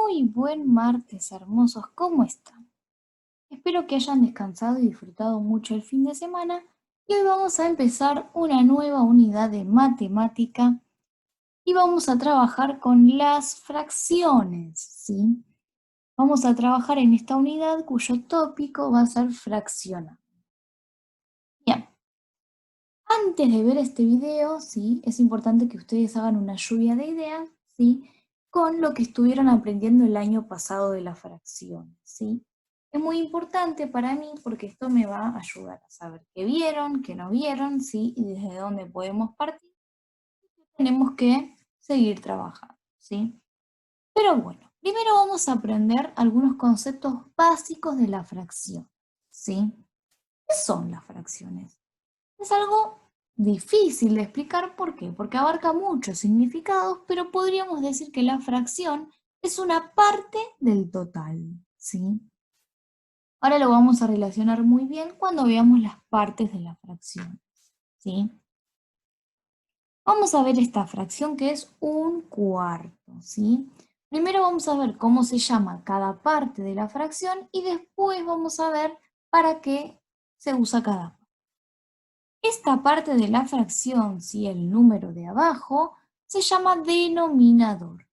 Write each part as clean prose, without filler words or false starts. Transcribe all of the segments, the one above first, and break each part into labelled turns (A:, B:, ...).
A: Muy buen martes, hermosos, ¿cómo están? Espero que hayan descansado y disfrutado mucho el fin de semana y hoy vamos a empezar una nueva unidad de matemática y vamos a trabajar con las fracciones, ¿sí? Vamos a trabajar en esta unidad cuyo tópico va a ser fraccionar. Bien, antes de ver este video, ¿sí? Es importante que ustedes hagan una lluvia de ideas, ¿sí? Con lo que estuvieron aprendiendo el año pasado de la fracción, ¿sí? Es muy importante para mí porque esto me va a ayudar a saber qué vieron, qué no vieron, ¿sí? Y desde dónde podemos partir. Tenemos que seguir trabajando, ¿sí? Pero bueno, primero vamos a aprender algunos conceptos básicos de la fracción, ¿sí? ¿Qué son las fracciones? Es algo difícil de explicar, ¿por qué? Porque abarca muchos significados, pero podríamos decir que la fracción es una parte del total, ¿sí? Ahora lo vamos a relacionar muy bien cuando veamos las partes de la fracción, ¿sí? Vamos a ver esta fracción que es un cuarto, ¿sí? Primero vamos a ver cómo se llama cada parte de la fracción y después vamos a ver para qué se usa cada parte. Esta parte de la fracción, si el número de abajo, se llama denominador.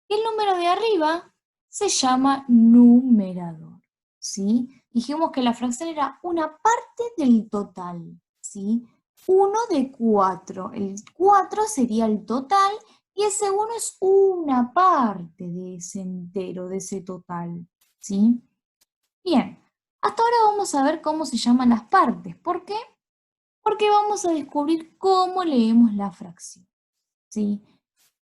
A: Y el número de arriba se llama numerador, ¿sí? Dijimos que la fracción era una parte del total, ¿sí? 1 de 4. El 4 sería el total y ese 1 es una parte de ese entero, de ese total, ¿sí? Bien, hasta ahora vamos a ver cómo se llaman las partes. ¿Por qué? Porque vamos a descubrir cómo leemos la fracción, ¿sí?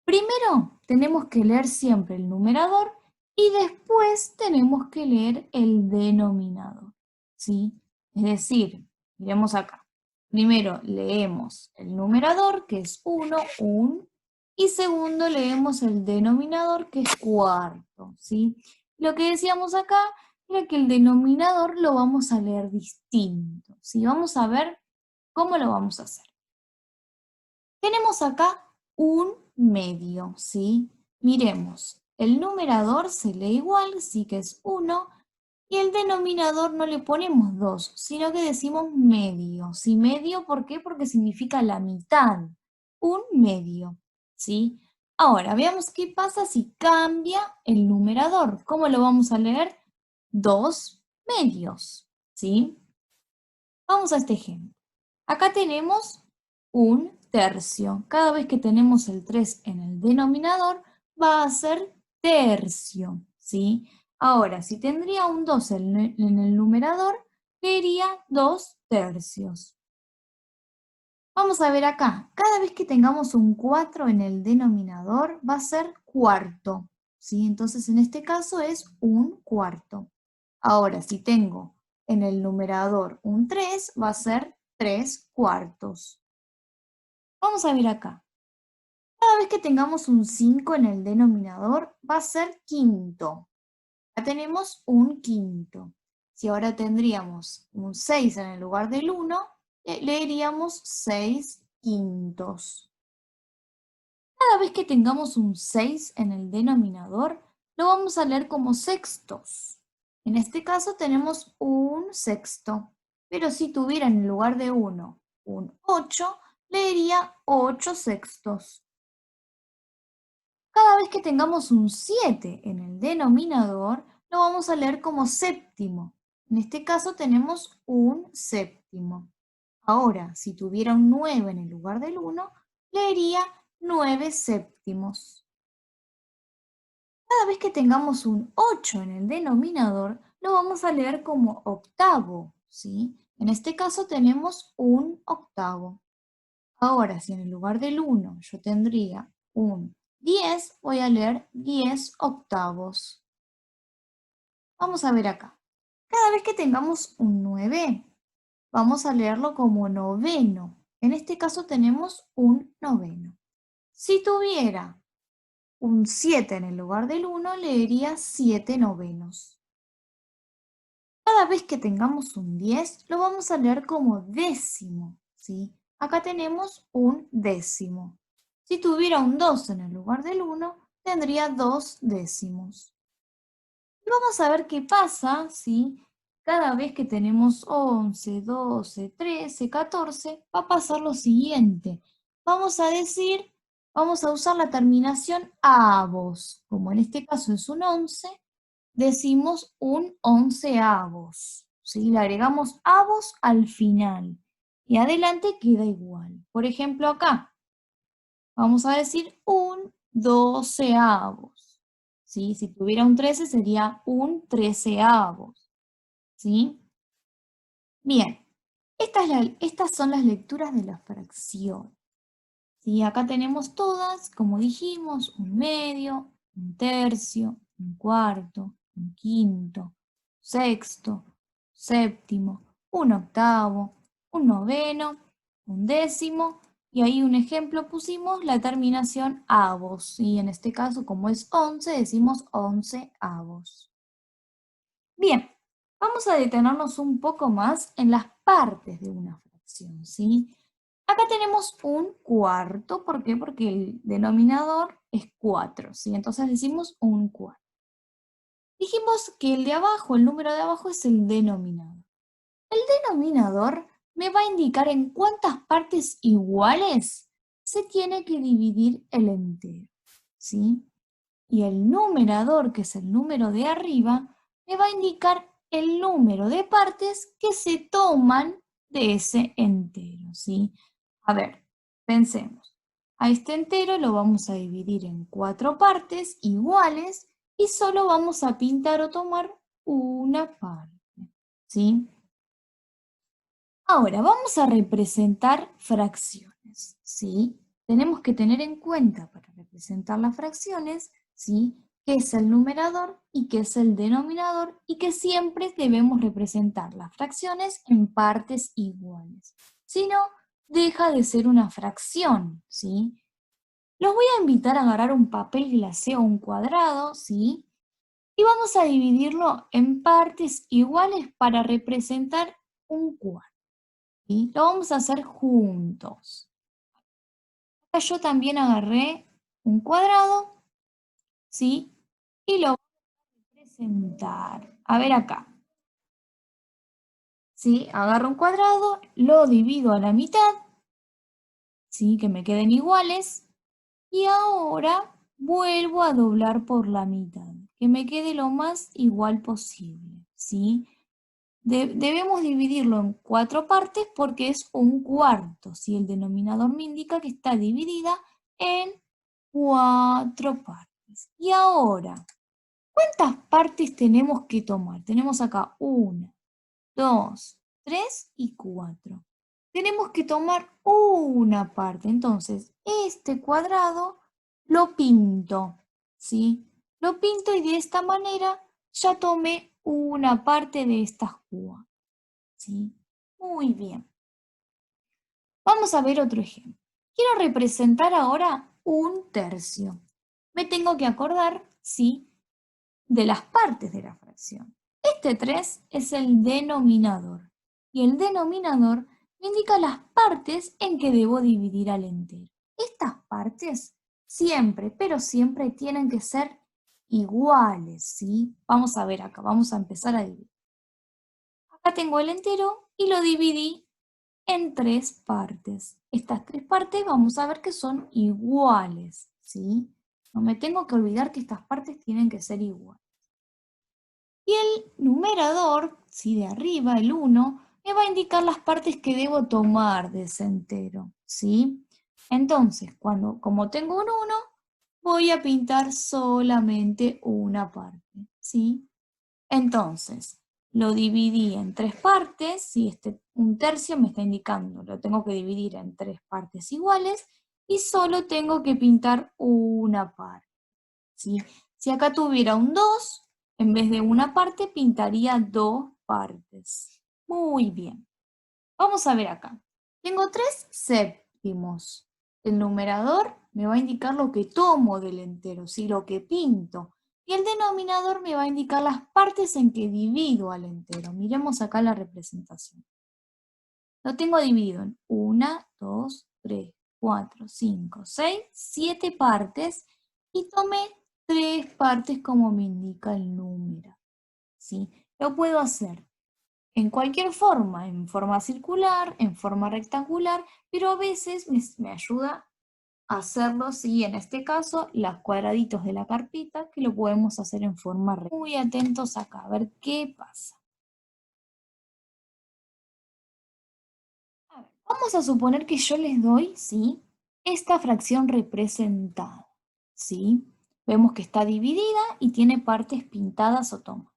A: Primero tenemos que leer siempre el numerador y después tenemos que leer el denominador, ¿sí? Es decir, miremos acá. Primero leemos el numerador, que es 1, 1, y segundo leemos el denominador, que es cuarto, ¿sí? Lo que decíamos acá era que el denominador lo vamos a leer distinto, ¿sí? Vamos a ver ¿cómo lo vamos a hacer? Tenemos acá un medio, ¿sí? Miremos, el numerador se lee igual, sí que es 1, y el denominador no le ponemos 2, sino que decimos medio, ¿sí? Medio, ¿por qué? Porque significa la mitad, un medio, ¿sí? Ahora, veamos qué pasa si cambia el numerador. ¿Cómo lo vamos a leer? 2 medios, ¿sí? Vamos a este ejemplo. Acá tenemos un tercio. Cada vez que tenemos el 3 en el denominador, va a ser tercio, ¿sí? Ahora, si tendría un 2 en el numerador, sería 2 tercios. Vamos a ver acá, cada vez que tengamos un 4 en el denominador, va a ser cuarto, ¿sí? Entonces, en este caso es un cuarto. Ahora, si tengo en el numerador un 3, va a ser 3 cuartos. Vamos a ver acá. Cada vez que tengamos un 5 en el denominador, va a ser quinto. Ya tenemos un quinto. Si ahora tendríamos un 6 en el lugar del 1, leeríamos 6 quintos. Cada vez que tengamos un 6 en el denominador, lo vamos a leer como sextos. En este caso tenemos un sexto, pero si tuviera en lugar de 1 un 8, leería 8 sextos. Cada vez que tengamos un 7 en el denominador, lo vamos a leer como séptimo. En este caso tenemos un séptimo. Ahora, si tuviera un 9 en el lugar del 1, leería 9 séptimos. Cada vez que tengamos un 8 en el denominador, lo vamos a leer como octavo, ¿sí? En este caso tenemos un octavo. Ahora, si en el lugar del 1 yo tendría un 10, voy a leer 10 octavos. Vamos a ver acá. Cada vez que tengamos un 9, vamos a leerlo como noveno. En este caso tenemos un noveno. Si tuviera un 7 en el lugar del 1, leería 7 novenos. Cada vez que tengamos un 10, lo vamos a leer como décimo, ¿sí? Acá tenemos un décimo. Si tuviera un 2 en el lugar del 1, tendría 2 décimos. Y vamos a ver qué pasa si cada vez que tenemos 11, 12, 13, 14, va a pasar lo siguiente. Vamos a usar la terminación avos. Como en este caso es un 11, decimos un onceavos. ¿Sí? Le agregamos avos al final. Y adelante queda igual. Por ejemplo, acá vamos a decir un doceavos. ¿Sí? Si tuviera un 13 sería un treceavos. ¿Sí? Bien, estas son las lecturas de la fracción. ¿Sí? Acá tenemos todas, como dijimos, un medio, un tercio, un cuarto, un quinto, sexto, séptimo, un octavo, un noveno, un décimo, y ahí un ejemplo pusimos la terminación avos, y en este caso, como es 11, decimos onceavos. Bien, vamos a detenernos un poco más en las partes de una fracción, ¿sí? Acá tenemos un cuarto, ¿por qué? Porque el denominador es 4, ¿sí? Entonces decimos un cuarto. Dijimos que el de abajo, el número de abajo es el denominador. El denominador me va a indicar en cuántas partes iguales se tiene que dividir el entero, ¿sí? Y el numerador, que es el número de arriba, me va a indicar el número de partes que se toman de ese entero, ¿sí? A ver, pensemos. A este entero lo vamos a dividir en 4 partes iguales y solo vamos a pintar o tomar una parte, ¿sí? Ahora, vamos a representar fracciones, ¿sí? Tenemos que tener en cuenta para representar las fracciones, ¿sí? Qué es el numerador y qué es el denominador y que siempre debemos representar las fracciones en partes iguales. Si no, deja de ser una fracción, ¿sí? Los voy a invitar a agarrar un papel glacé o un cuadrado, ¿sí? Y vamos a dividirlo en partes iguales para representar un cuadro. ¿Sí? Lo vamos a hacer juntos. Acá yo también agarré un cuadrado, ¿sí? Y lo voy a representar. A ver acá, ¿sí? Agarro un cuadrado, lo divido a la mitad, ¿sí? Que me queden iguales. Y ahora vuelvo a doblar por la mitad, que me quede lo más igual posible, ¿sí? Debemos dividirlo en 4 partes porque es un cuarto, ¿sí? El denominador me indica que está dividida en 4 partes. Y ahora, ¿cuántas partes tenemos que tomar? Tenemos acá 1, 2, 3 y 4. Tenemos que tomar una parte. Entonces, este cuadrado lo pinto, ¿sí? Lo pinto y de esta manera ya tomé una parte de estas 4, ¿sí? Muy bien. Vamos a ver otro ejemplo. Quiero representar ahora un tercio. Me tengo que acordar, ¿sí?, de las partes de la fracción. Este 3 es el denominador y el denominador me indica las partes en que debo dividir al entero. Estas partes siempre, pero siempre tienen que ser iguales, ¿sí? Vamos a ver acá, vamos a empezar a dividir. Acá tengo el entero y lo dividí en 3 partes. Estas 3 partes vamos a ver que son iguales, ¿sí? No me tengo que olvidar que estas partes tienen que ser iguales. Y el numerador, ¿sí?, de arriba, el 1, me va a indicar las partes que debo tomar de ese entero, ¿sí? Entonces, como tengo un 1, voy a pintar solamente una parte, ¿sí? Entonces, lo dividí en 3 partes, ¿sí? Un tercio me está indicando, lo tengo que dividir en 3 partes iguales y solo tengo que pintar una parte, ¿sí? Si acá tuviera un 2, en vez de una parte, pintaría 2 partes. Muy bien. Vamos a ver acá. Tengo 3 séptimos. El numerador me va a indicar lo que tomo del entero, ¿sí?, lo que pinto. Y el denominador me va a indicar las partes en que divido al entero. Miremos acá la representación. Lo tengo dividido en 1, 2, 3, 4, 5, 6, 7 partes. y tomé 3 partes como me indica el número, ¿sí? Lo puedo hacer en cualquier forma, en forma circular, en forma rectangular, pero a veces me ayuda a hacerlo, sí, en este caso, los cuadraditos de la carpeta, que lo podemos hacer en forma rectangular. Muy atentos acá, a ver qué pasa. A ver, vamos a suponer que yo les doy, ¿sí?, esta fracción representada, ¿sí? Vemos que está dividida y tiene partes pintadas o tomas.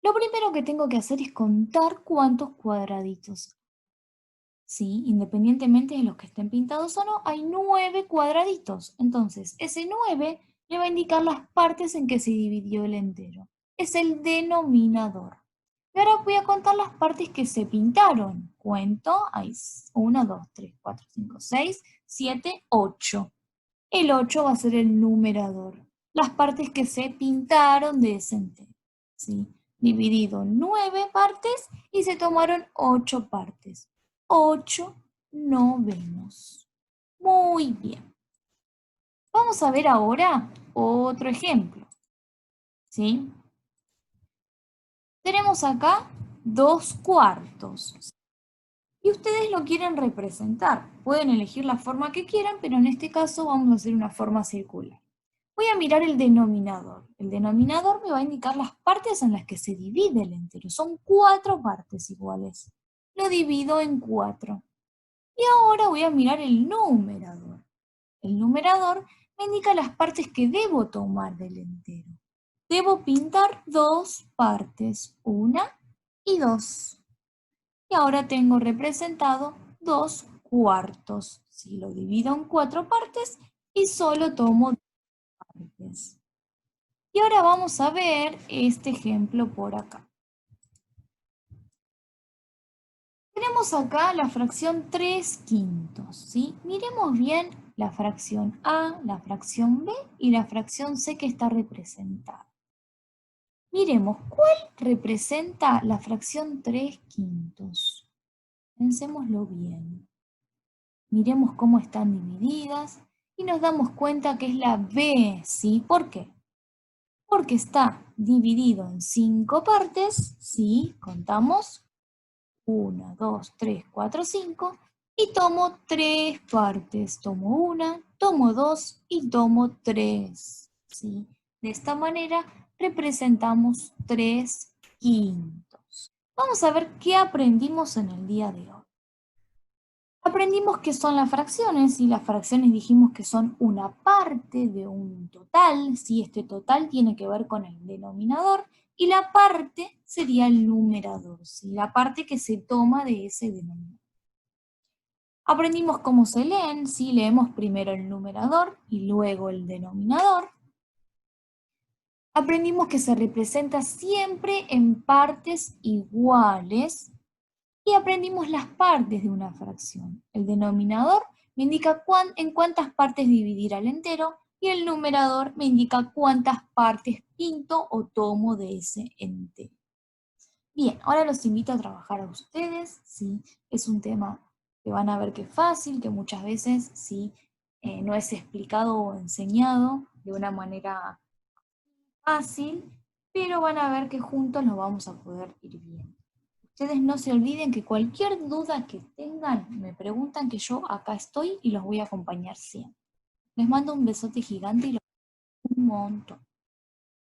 A: Lo primero que tengo que hacer es contar cuántos cuadraditos. Sí, independientemente de los que estén pintados o no, hay 9 cuadraditos. Entonces, ese 9 le va a indicar las partes en que se dividió el entero. Es el denominador. Y ahora voy a contar las partes que se pintaron. Cuento, hay 1, 2, 3, 4, 5, 6, 7, 8. El 8 va a ser el numerador. Las partes que se pintaron de ese entero. ¿Sí? Dividido en 9 partes y se tomaron 8 partes. 8 novenos. Muy bien. Vamos a ver ahora otro ejemplo. ¿Sí? Tenemos acá 2 cuartos. Y ustedes lo quieren representar. Pueden elegir la forma que quieran, pero en este caso vamos a hacer una forma circular. Voy a mirar el denominador. El denominador me va a indicar las partes en las que se divide el entero. Son 4 partes iguales. Lo divido en 4. Y ahora voy a mirar el numerador. El numerador me indica las partes que debo tomar del entero. Debo pintar 2 partes, 1 y 2. Y ahora tengo representado 2 cuartos. Si lo divido en 4 partes y solo tomo 2 partes. Y ahora vamos a ver este ejemplo por acá. Tenemos acá la fracción 3 quintos, ¿sí? Miremos bien la fracción A, la fracción B y la fracción C que está representada. Miremos, ¿cuál representa la fracción 3 quintos? Pensémoslo bien. Miremos cómo están divididas y nos damos cuenta que es la B, ¿sí? ¿Por qué? Porque está dividido en 5 partes, ¿sí? Contamos. 1, 2, 3, 4, 5 y tomo 3 partes. Tomo 1, tomo 2 y tomo 3. ¿Sí? De esta manera representamos 3 quintos. Vamos a ver qué aprendimos en el día de hoy. Aprendimos qué son las fracciones y las fracciones dijimos que son una parte de un total. ¿Sí? Este total tiene que ver con el denominador y la parte sería el numerador, ¿sí? La parte que se toma de ese denominador. Aprendimos cómo se leen, ¿sí? Leemos primero el numerador y luego el denominador. Aprendimos que se representa siempre en partes iguales y aprendimos las partes de una fracción. El denominador me indica en cuántas partes dividir al entero y el numerador me indica cuántas partes pinto o tomo de ese entero. Bien, ahora los invito a trabajar a ustedes, ¿sí? Es un tema que van a ver que es fácil, que muchas veces ¿sí? No es explicado o enseñado de una manera fácil, pero van a ver que juntos lo vamos a poder ir viendo. Ustedes no se olviden que cualquier duda que tengan, me preguntan que yo acá estoy y los voy a acompañar siempre. Les mando un besote gigante y los quiero un montón.